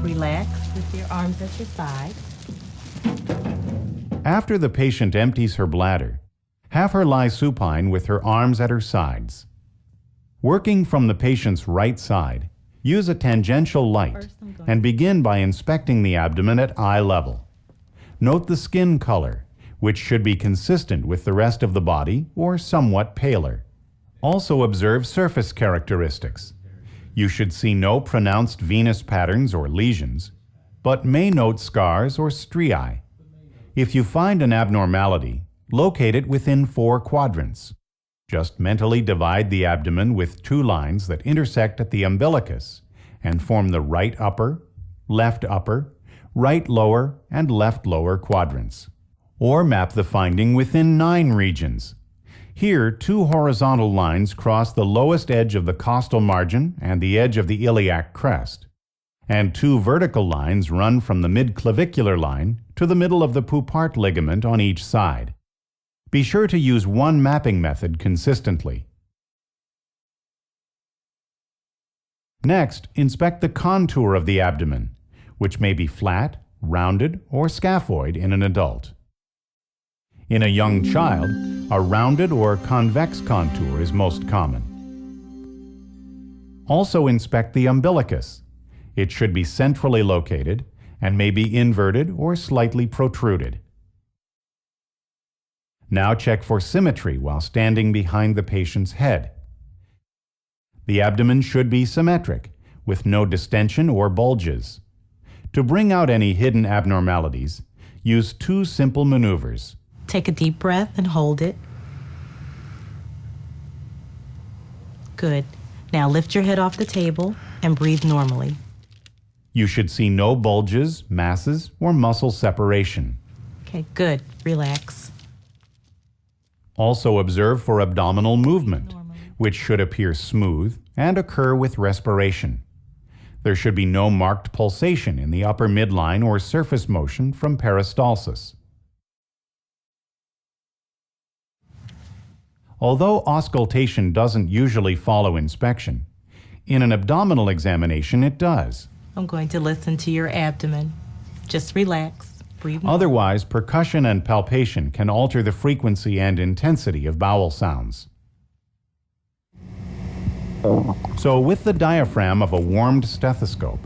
Relax with your arms at your side. After the patient empties her bladder, have her lie supine with her arms at her sides. Working from the patient's right side, use a tangential light and begin by inspecting the abdomen at eye level. Note the skin color, which should be consistent with the rest of the body or somewhat paler. Also observe surface characteristics. You should see no pronounced venous patterns or lesions, but may note scars or striae. If you find an abnormality, locate it within 4 quadrants. Just mentally divide the abdomen with 2 lines that intersect at the umbilicus and form the right upper, right lower, and left lower quadrants. Or map the finding within 9 regions. Here, 2 horizontal lines cross the lowest edge of the costal margin and the edge of the iliac crest, and 2 vertical lines run from the midclavicular line to the middle of the poupart ligament on each side. Be sure to use one mapping method consistently. Next, inspect the contour of the abdomen, which may be flat, rounded, or scaphoid in an adult. In a young child, a rounded or convex contour is most common. Also inspect the umbilicus. It should be centrally located and may be inverted or slightly protruded. Now check for symmetry while standing behind the patient's head. The abdomen should be symmetric, with no distension or bulges. To bring out any hidden abnormalities, use 2 simple maneuvers. Take a deep breath and hold it. Good. Now lift your head off the table and breathe normally. You should see no bulges, masses, or muscle separation. Okay, good. Relax. Also observe for abdominal movement, which should appear smooth and occur with respiration. There should be no marked pulsation in the upper midline or surface motion from peristalsis. Although auscultation doesn't usually follow inspection, in an abdominal examination it does. I'm going to listen to your abdomen. Just relax. Breathe. Otherwise, percussion and palpation can alter the frequency and intensity of bowel sounds. So with the diaphragm of a warmed stethoscope,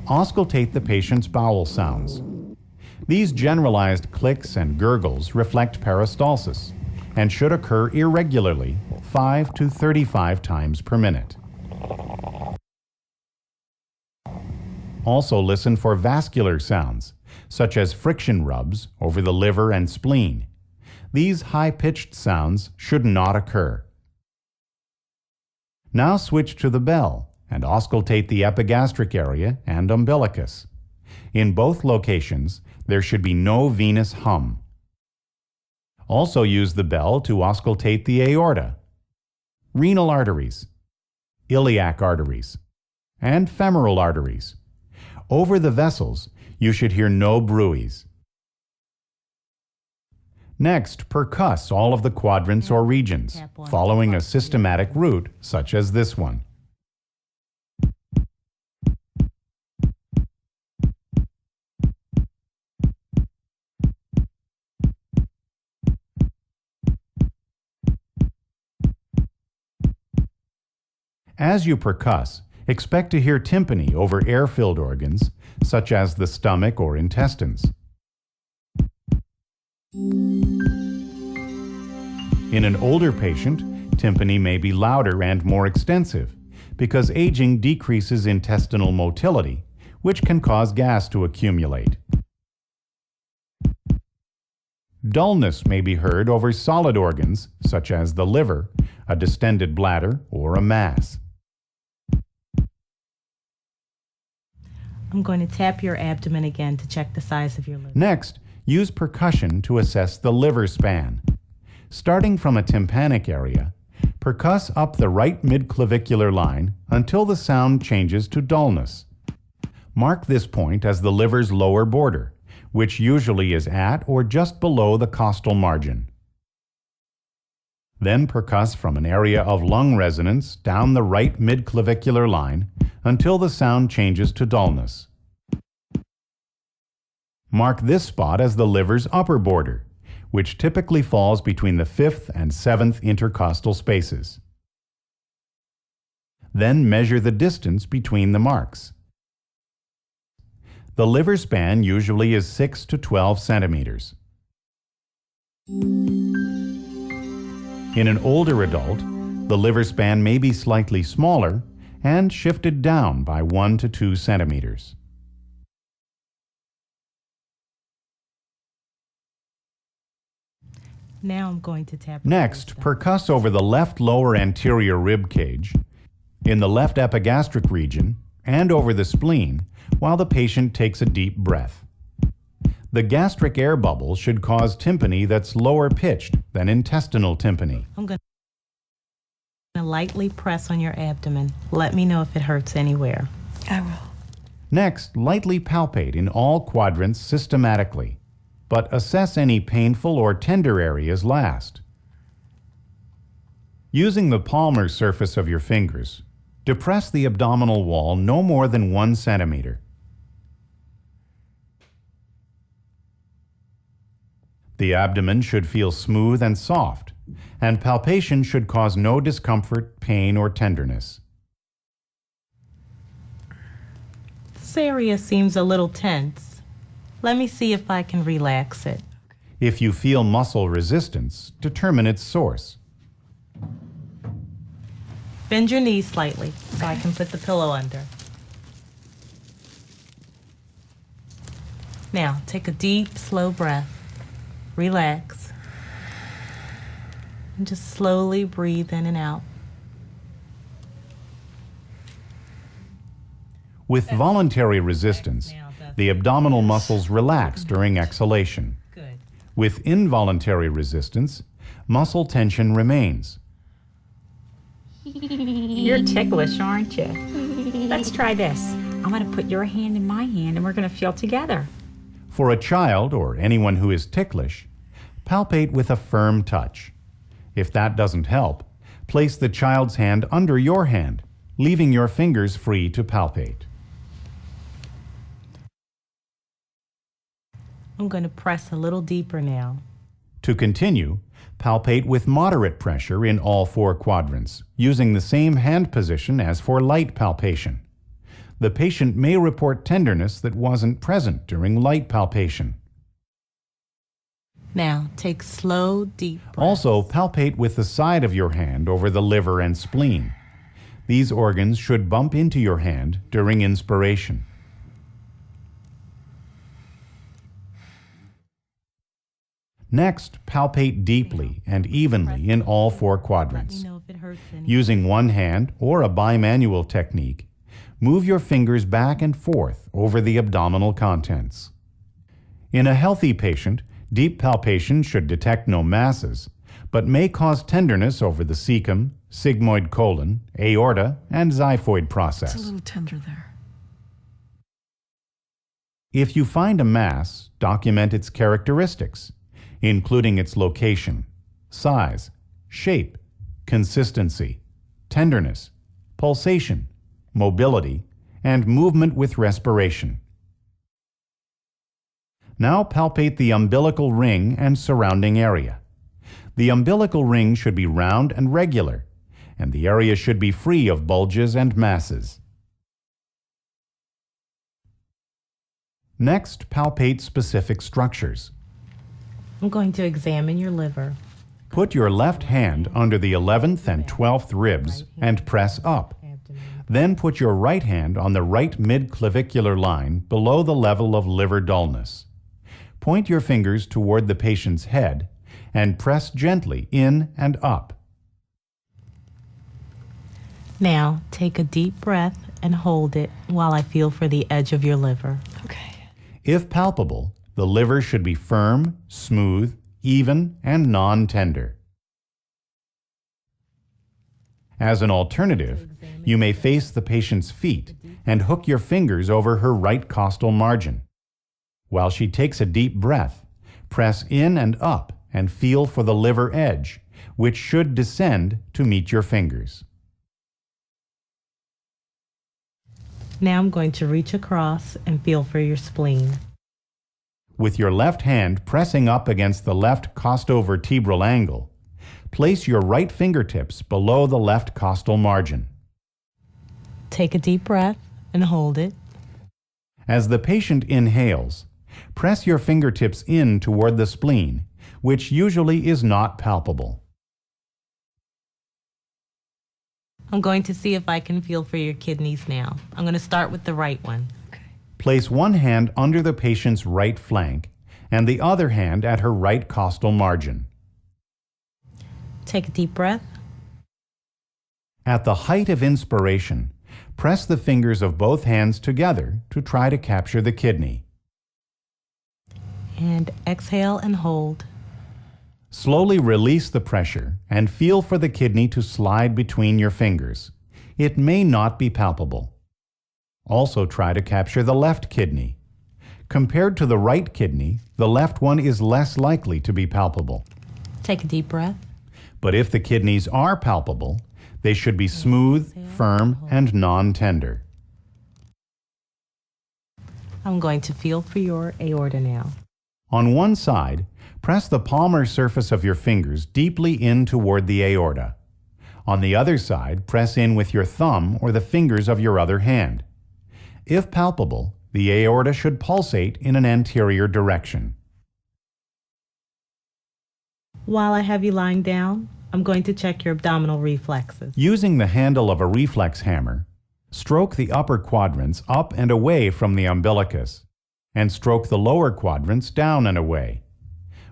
auscultate the patient's bowel sounds. These generalized clicks and gurgles reflect peristalsis and should occur irregularly, 5 to 35 times per minute. Also listen for vascular sounds, such as friction rubs over the liver and spleen. These high-pitched sounds should not occur. Now switch to the bell and auscultate the epigastric area and umbilicus. In both locations, there should be no venous hum. Also use the bell to auscultate the aorta, renal arteries, iliac arteries, and femoral arteries. Over the vessels, you should hear no bruits. Next, percuss all of the quadrants or regions, following a systematic route such as this one. As you percuss, expect to hear tympany over air-filled organs, such as the stomach or intestines. In an older patient, tympany may be louder and more extensive because aging decreases intestinal motility, which can cause gas to accumulate. Dullness may be heard over solid organs, such as the liver, a distended bladder, or a mass. I'm going to tap your abdomen again to check the size of your liver. Next, use percussion to assess the liver span. Starting from a tympanic area, percuss up the right midclavicular line until the sound changes to dullness. Mark this point as the liver's lower border, which usually is at or just below the costal margin. Then percuss from an area of lung resonance down the right midclavicular line until the sound changes to dullness. Mark this spot as the liver's upper border, which typically falls between the 5th and 7th intercostal spaces. Then measure the distance between the marks. The liver span usually is 6 to 12 centimeters. In an older adult, the liver span may be slightly smaller and shifted down by 1 to 2 centimeters. Now I'm going to tap. Next, percuss over the left lower anterior rib cage, in the left epigastric region, and over the spleen while the patient takes a deep breath. The gastric air bubble should cause tympany that's lower pitched than intestinal tympany. I'm going to lightly press on your abdomen. Let me know if it hurts anywhere. I will. Next, lightly palpate in all quadrants systematically, but assess any painful or tender areas last. Using the palmar surface of your fingers, depress the abdominal wall no more than 1 centimeter. The abdomen should feel smooth and soft, and palpation should cause no discomfort, pain, or tenderness. This area seems a little tense. Let me see if I can relax it. If you feel muscle resistance, determine its source. Bend your knees slightly so I can put the pillow under. Now, take a deep, slow breath. Relax. And just slowly breathe in and out. With voluntary resistance, the abdominal muscles relax during exhalation. Good. With involuntary resistance, muscle tension remains. You're ticklish, aren't you? Let's try this. I'm going to put your hand in my hand and we're going to feel together. For a child or anyone who is ticklish, palpate with a firm touch. If that doesn't help, place the child's hand under your hand, leaving your fingers free to palpate. I'm going to press a little deeper now. To continue, palpate with moderate pressure in all 4 quadrants, using the same hand position as for light palpation. The patient may report tenderness that wasn't present during light palpation. Now, take slow, deep breaths. Also, palpate with the side of your hand over the liver and spleen. These organs should bump into your hand during inspiration. Next, palpate deeply and evenly in all 4 quadrants. Let me know if it hurts anywhere. Using one hand or a bimanual technique, move your fingers back and forth over the abdominal contents. In a healthy patient, deep palpation should detect no masses, but may cause tenderness over the cecum, sigmoid colon, aorta, and xiphoid process. It's a little tender there. If you find a mass, document its characteristics, including its location, size, shape, consistency, tenderness, pulsation, mobility, and movement with respiration. Now palpate the umbilical ring and surrounding area. The umbilical ring should be round and regular, and the area should be free of bulges and masses. Next, palpate specific structures. I'm going to examine your liver. Put your left hand under the 11th and 12th ribs and press up. Then put your right hand on the right midclavicular line below the level of liver dullness. Point your fingers toward the patient's head and press gently in and up. Now, take a deep breath and hold it while I feel for the edge of your liver. Okay. If palpable, the liver should be firm, smooth, even, and non-tender. As an alternative, you may face the patient's feet and hook your fingers over her right costal margin. While she takes a deep breath, press in and up and feel for the liver edge, which should descend to meet your fingers. Now I'm going to reach across and feel for your spleen. With your left hand pressing up against the left costovertebral angle, place your right fingertips below the left costal margin. Take a deep breath and hold it. As the patient inhales, press your fingertips in toward the spleen, which usually is not palpable. I'm going to see if I can feel for your kidneys now. I'm going to start with the right one. Place one hand under the patient's right flank and the other hand at her right costal margin. Take a deep breath. At the height of inspiration, press the fingers of both hands together to try to capture the kidney. And exhale and hold. Slowly release the pressure and feel for the kidney to slide between your fingers. It may not be palpable. Also try to capture the left kidney. Compared to the right kidney, the left one is less likely to be palpable. Take a deep breath. But if the kidneys are palpable, they should be smooth, firm, and non-tender. I'm going to feel for your aorta now. On one side, press the palmar surface of your fingers deeply in toward the aorta. On the other side, press in with your thumb or the fingers of your other hand. If palpable, the aorta should pulsate in an anterior direction. While I have you lying down, I'm going to check your abdominal reflexes. Using the handle of a reflex hammer, stroke the upper quadrants up and away from the umbilicus, and stroke the lower quadrants down and away.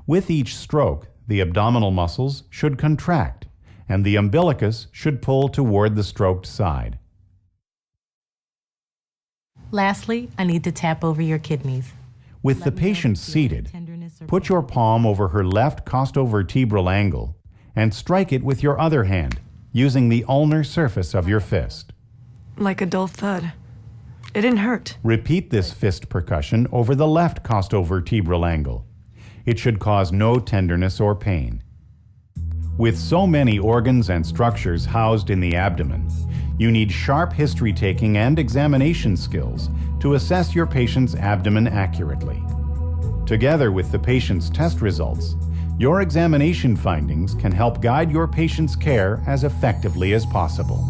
With each stroke, the abdominal muscles should contract, and the umbilicus should pull toward the stroked side. Lastly, I need to tap over your kidneys. With the patient seated, put your palm over her left costovertebral angle and strike it with your other hand, using the ulnar surface of your fist. Like a dull thud. It didn't hurt. Repeat this fist percussion over the left costovertebral angle. It should cause no tenderness or pain. With so many organs and structures housed in the abdomen, you need sharp history-taking and examination skills to assess your patient's abdomen accurately. Together with the patient's test results, your examination findings can help guide your patient's care as effectively as possible.